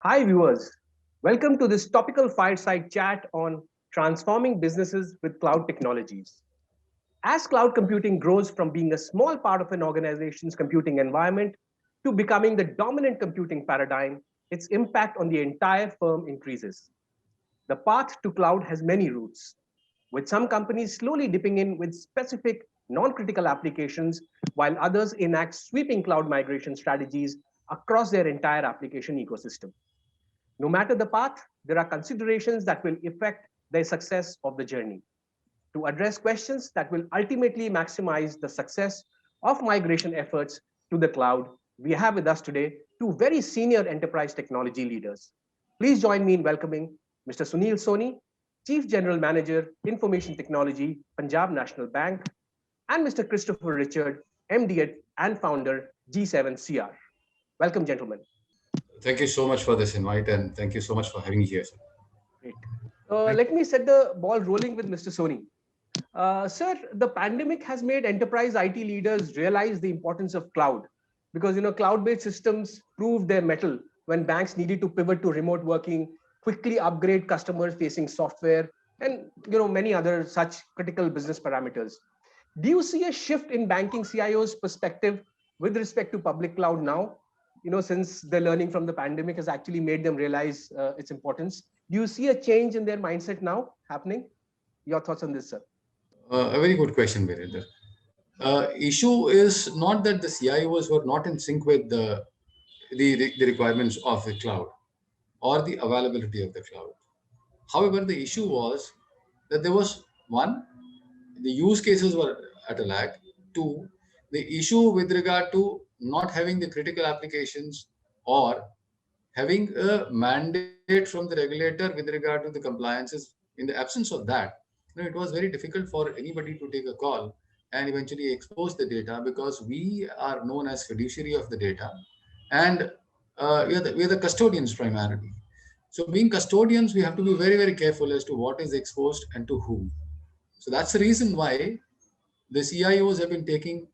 Hi, viewers. Welcome to this topical fireside chat on transforming businesses with cloud technologies. As cloud computing grows from being a small part of an organization's computing environment to becoming the dominant computing paradigm, its impact on the entire firm increases. The path to cloud has many routes, with some companies slowly dipping in with specific non critical applications, while others enact sweeping cloud migration strategies across their entire application ecosystem. No matter the path, there are considerations that will affect the success of the journey. To address questions that will ultimately maximize the success of migration efforts to the cloud, we have with us today two very senior enterprise technology leaders. Please join me in welcoming Mr. Sunil Soni, Chief General Manager, Information Technology, Punjab National Bank, and Mr. Christopher Richard, MD and founder, G7CR. Welcome, gentlemen. Thank you so much for this invite and thank you so much for having me here, sir. Great. Thank Let me set the ball rolling with Mr. Soni. Sir, the pandemic has made enterprise IT leaders realize the importance of cloud because cloud-based systems proved their mettle when banks needed to pivot to remote working, quickly upgrade customer-facing software, and many other such critical business parameters. Do you see a shift in banking CIO's perspective with respect to public cloud now? Since the learning from the pandemic has actually made them realize its importance. Do you see a change in their mindset now happening? Your thoughts on this, sir? A very good question, Virender. Issue is not that the CIOs were not in sync with the requirements of the cloud or the availability of the cloud. However, the issue was that there was one, the use cases were at a lag. Two, the issue with regard to not having the critical applications or having a mandate from the regulator with regard to the compliances. In the absence of that, it was very difficult for anybody to take a call and eventually expose the data because we are known as fiduciary of the data, and we are the custodians primarily. So being custodians, we have to be very, very careful as to what is exposed and to whom. So that's the reason why the CIOs have been taking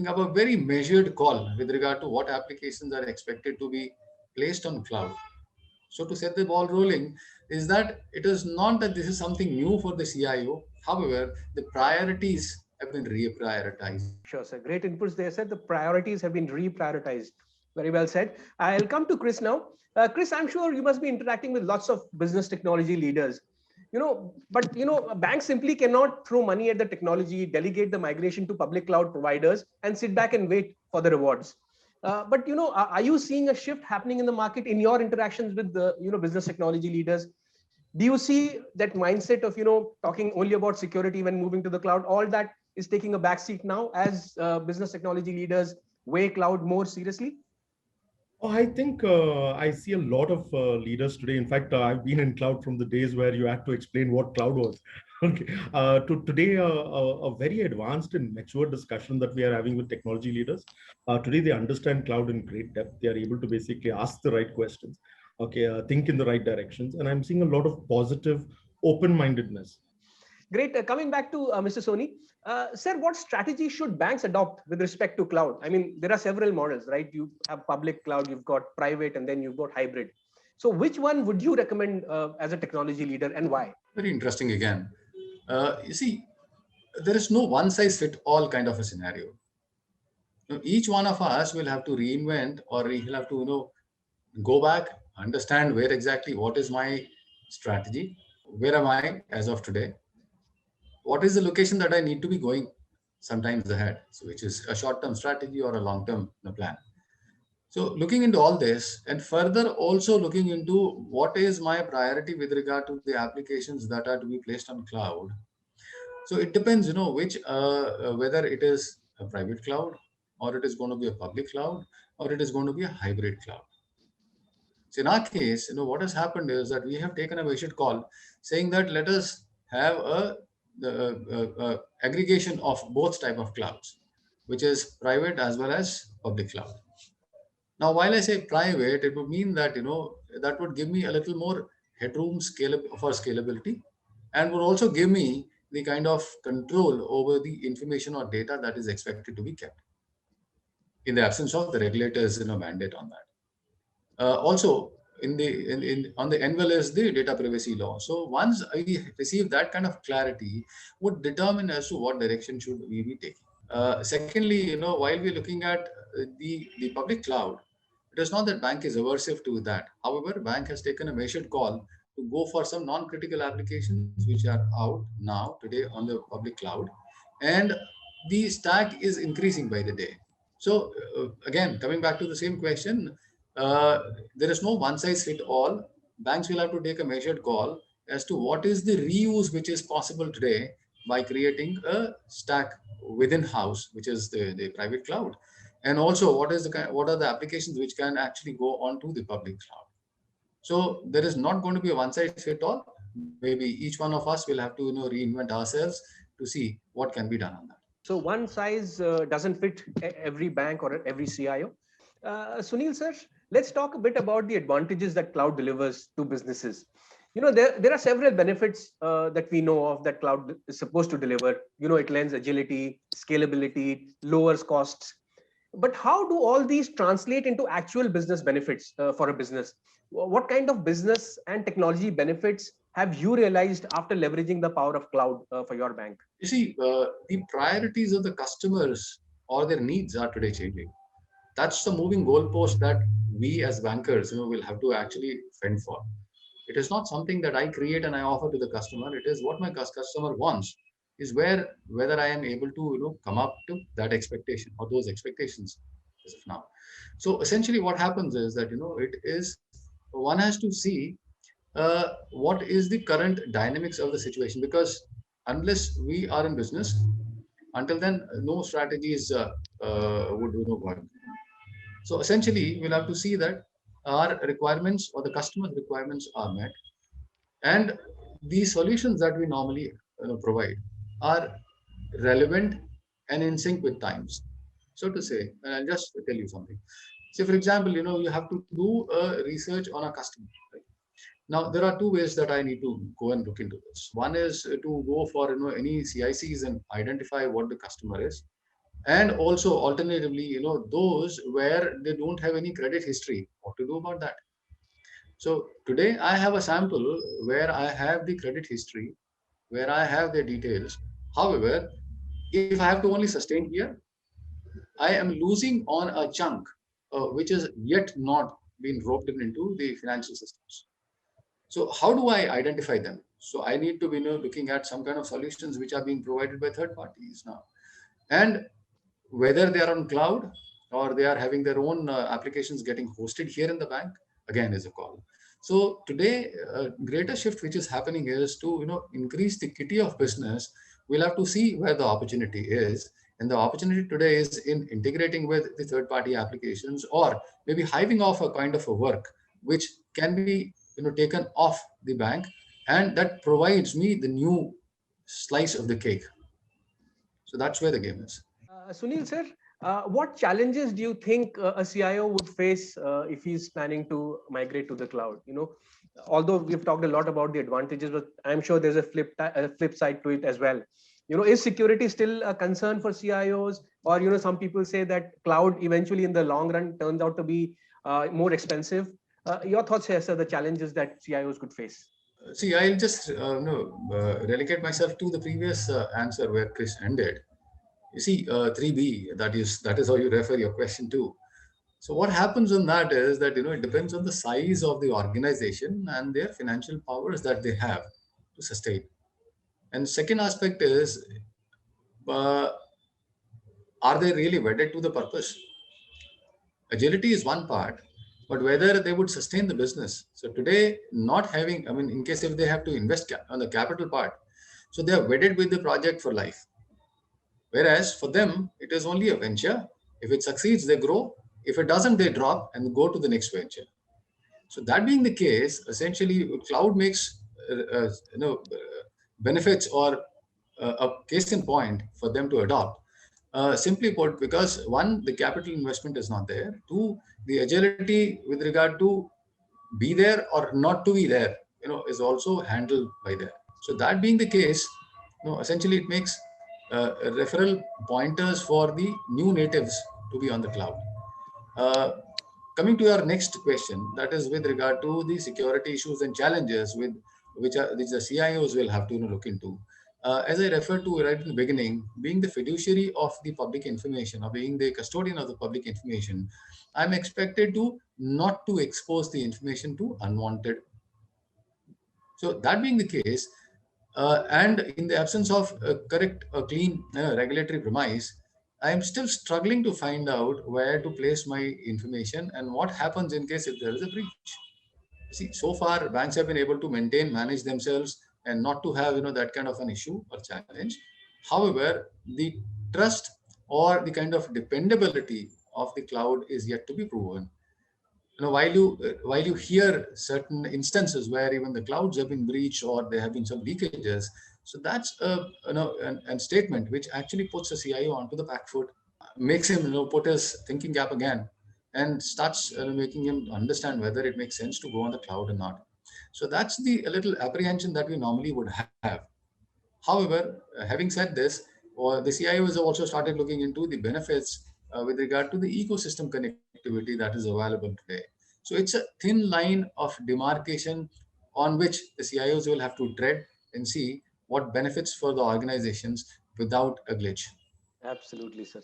up a very measured call with regard to what applications are expected to be placed on cloud. So to set the ball rolling is that it is not that this is something new for the CIO. However, the priorities have been reprioritized. Sure, sir. Great inputs there, sir. The priorities have been reprioritized. Very well said. I'll come to Chris now. Chris, I'm sure you must be interacting with lots of business technology leaders. But banks simply cannot throw money at the technology, delegate the migration to public cloud providers, and sit back and wait for the rewards. But are you seeing a shift happening in the market in your interactions with the business technology leaders? Do you see that mindset of talking only about security when moving to the cloud? All that is taking a backseat now as business technology leaders weigh cloud more seriously? Oh, I think I see a lot of leaders today. In fact, I've been in cloud from the days where you had to explain what cloud was. Okay. To today, a very advanced and mature discussion that we are having with technology leaders. Today, they understand cloud in great depth. They are able to basically ask the right questions. Okay, think in the right directions, and I'm seeing a lot of positive open-mindedness. Great. Coming back to Mr. Soni, sir, what strategy should banks adopt with respect to cloud? I mean, there are several models, right? You have public cloud, you've got private, and then you've got hybrid. So, which one would you recommend as a technology leader, and why? Very interesting again. You see, there is no one size fit all kind of a scenario. Each one of us will have to reinvent, or he'll have to go back, understand where exactly what is my strategy, where am I as of today, what is the location that I need to be going sometimes ahead, so which is a short term strategy or a long term plan. So looking into all this and further also looking into what is my priority with regard to the applications that are to be placed on cloud. So it depends, which whether it is a private cloud or it is going to be a public cloud or it is going to be a hybrid cloud. So in our case, what has happened is that we have taken a measured call saying that let us have the aggregation of both type of clouds, which is private as well as public cloud. Now, while I say private, it would mean that that would give me a little more headroom for scalability, and would also give me the kind of control over the information or data that is expected to be kept in the absence of the regulators mandate on that. Also, on the anvil is the data privacy law. So once we receive that kind of clarity, would determine as to what direction should we be taking. Secondly, while we're looking at the public cloud, it is not that bank is aversive to that. However, bank has taken a measured call to go for some non-critical applications which are out now today on the public cloud, and the stack is increasing by the day. So again, coming back to the same question, uh, there is no one size fit all. Banks will have to take a measured call as to what is the reuse which is possible today by creating a stack within house, which is the private cloud, and also what are the applications which can actually go onto the public cloud. So there is not going to be a one size fit all. Maybe each one of us will have to reinvent ourselves to see what can be done on that. So one size doesn't fit every bank or every CIO. Sunil sir, let's talk a bit about the advantages that cloud delivers to businesses. There are several benefits that we know of that cloud is supposed to deliver. It lends agility, scalability, lowers costs. But how do all these translate into actual business benefits for a business? What kind of business and technology benefits have you realized after leveraging the power of cloud for your bank? You see, the priorities of the customers or their needs are today changing. That's the moving goalpost that we as bankers, will have to actually fend for. It is not something that I create and I offer to the customer. It is what my customer wants. Is whether I am able to come up to that expectation or those expectations as of now. So essentially, what happens is that it is one has to see what is the current dynamics of the situation, because unless we are in business, until then no strategies would work. So essentially, we'll have to see that our requirements or the customer's requirements are met, and the solutions that we normally provide are relevant and in sync with times. So to say, and I'll just tell you something. Say, for example, you have to do a research on a customer. Right? Now, there are two ways that I need to go and look into this. One is to go for any CICs and identify what the customer is, and also alternatively, those where they don't have any credit history. What to do about that? So today I have a sample where I have the credit history, where I have the details. However, if I have to only sustain here, I am losing on a chunk which is yet not been roped into the financial systems. So how do I identify them? So I need to be looking at some kind of solutions which are being provided by third parties now, and whether they are on cloud or they are having their own applications getting hosted here in the bank, again is a call. So today, a greater shift which is happening is to increase the kitty of business. We'll have to see where the opportunity is, and the opportunity today is in integrating with the third party applications, or maybe hiving off a kind of a work which can be taken off the bank, and that provides me the new slice of the cake. So that's where the game is. Sunil sir, what challenges do you think a CIO would face if he's planning to migrate to the cloud? Although we've talked a lot about the advantages, but I'm sure there's a flip side to it as well. Is security still a concern for CIOs? Or some people say that cloud eventually in the long run turns out to be more expensive. Your thoughts here, sir, the challenges that CIOs could face? See, I'll just relegate myself to the previous answer where Chris ended. You see, 3B, that is how you refer your question to. So what happens on that is that it depends on the size of the organization and their financial powers that they have to sustain. And second aspect is, uh, are they really wedded to the purpose? Agility is one part, but whether they would sustain the business. So today, not having, in case if they have to invest on the capital part, so they are wedded with the project for life. Whereas for them, it is only a venture. If it succeeds, they grow. If it doesn't, they drop and go to the next venture. So that being the case, essentially, cloud makes benefits or a case in point for them to adopt. Simply put, because one, the capital investment is not there. Two, the agility with regard to be there or not to be there, is also handled by there. So that being the case, essentially it makes referral pointers for the new natives to be on the cloud. coming to your next question, that is with regard to the security issues and challenges which the CIOs will have to look into. As I referred to right in the beginning, being the fiduciary of the public information or being the custodian of the public information, I'm expected to not to expose the information to unwanted. So that being the case, and in the absence of a correct, clean regulatory premise, I am still struggling to find out where to place my information and what happens in case if there is a breach. See, so far banks have been able to maintain, manage themselves, and not to have that kind of an issue or challenge. However, the trust or the kind of dependability of the cloud is yet to be proven. While you hear certain instances where even the clouds have been breached or there have been some leakages, so that's an statement which actually puts a CIO onto the back foot, makes him put his thinking cap again, and starts making him understand whether it makes sense to go on the cloud or not. So that's the a little apprehension that we normally would have. However, having said this, the CIO has also started looking into the benefits with regard to the ecosystem connectivity that is available today. So it's a thin line of demarcation on which the CIOs will have to tread and see what benefits for the organizations without a glitch. Absolutely, sir.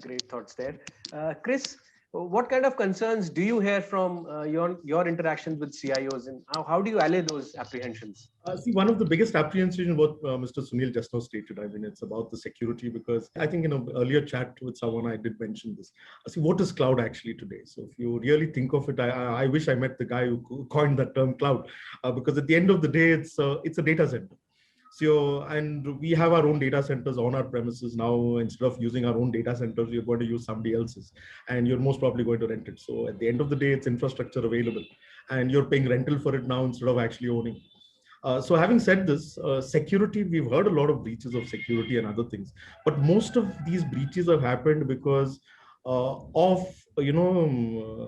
Great thoughts there. Chris, what kind of concerns do you hear from your interactions with CIOs, and how do you allay those apprehensions? See, one of the biggest apprehensions what Mr. Sunil just now stated, I mean, it's about the security, because I think in an earlier chat with someone, I did mention this. See, what is cloud actually today? So if you really think of it, I wish I met the guy who coined that term cloud, because at the end of the day, it's a data center. So, and we have our own data centers on our premises now. Instead of using our own data centers, you're going to use somebody else's, and you're most probably going to rent it. So at the end of the day, it's infrastructure available, and you're paying rental for it now instead of actually owning. So having said this, security, we've heard a lot of breaches of security and other things, but most of these breaches have happened because of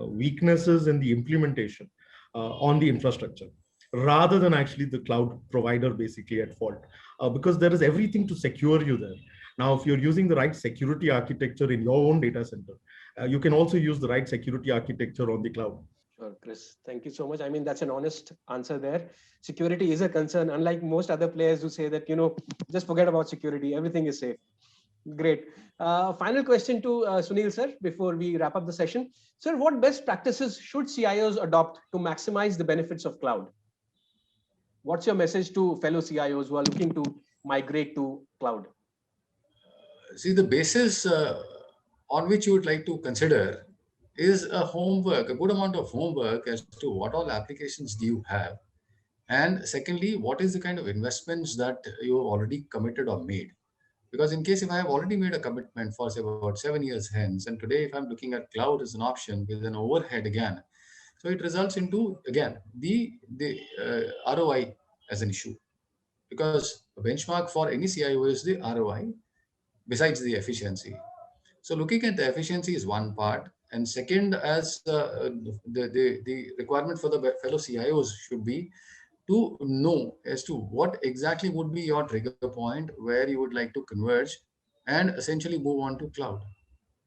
weaknesses in the implementation on the infrastructure, rather than actually the cloud provider basically at fault, because there is everything to secure you there. Now, if you're using the right security architecture in your own data center, you can also use the right security architecture on the cloud. Sure, Chris. Thank you so much. I mean, that's an honest answer there. Security is a concern, unlike most other players who say that, just forget about security, everything is safe. Great. Final question to Sunil, sir, before we wrap up the session. Sir, what best practices should CIOs adopt to maximize the benefits of cloud? What's your message to fellow CIOs who are looking to migrate to cloud? See, the basis on which you would like to consider is a good amount of homework as to what all applications do you have. And secondly, what is the kind of investments that you have already committed or made? Because in case if I have already made a commitment for say about 7 years hence, and today if I'm looking at cloud as an option with an overhead again, so it results into again the ROI as an issue. Because a benchmark for any CIO is the ROI besides the efficiency. So looking at the efficiency is one part, and second, as the requirement for the fellow CIOs should be to know as to what exactly would be your trigger point where you would like to converge and essentially move on to cloud,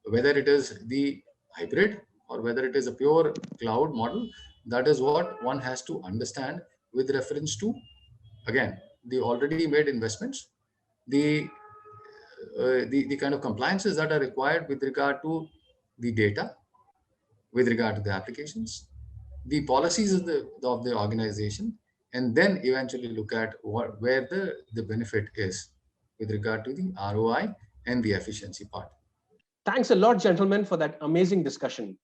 whether it is the hybrid or whether it is a pure cloud model. That is what one has to understand with reference to, again, the already made investments, the the kind of compliances that are required with regard to the data, with regard to the applications, the policies of the organization, and then eventually look at where the benefit is with regard to the ROI and the efficiency part. Thanks a lot, gentlemen, for that amazing discussion.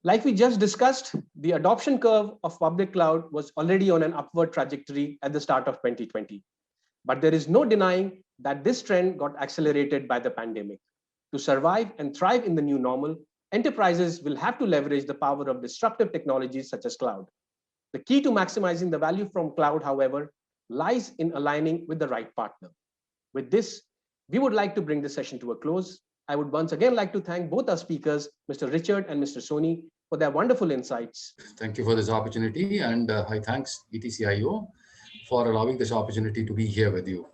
Like we just discussed, the adoption curve of public cloud was already on an upward trajectory at the start of 2020. But there is no denying that this trend got accelerated by the pandemic. To survive and thrive in the new normal, enterprises will have to leverage the power of disruptive technologies such as cloud. The key to maximizing the value from cloud, however, lies in aligning with the right partner. With this, we would like to bring the session to a close. I would once again like to thank both our speakers, Mr. Richard and Mr. Soni, for their wonderful insights. Thank you for this opportunity, and I thanks ETCIO for allowing this opportunity to be here with you.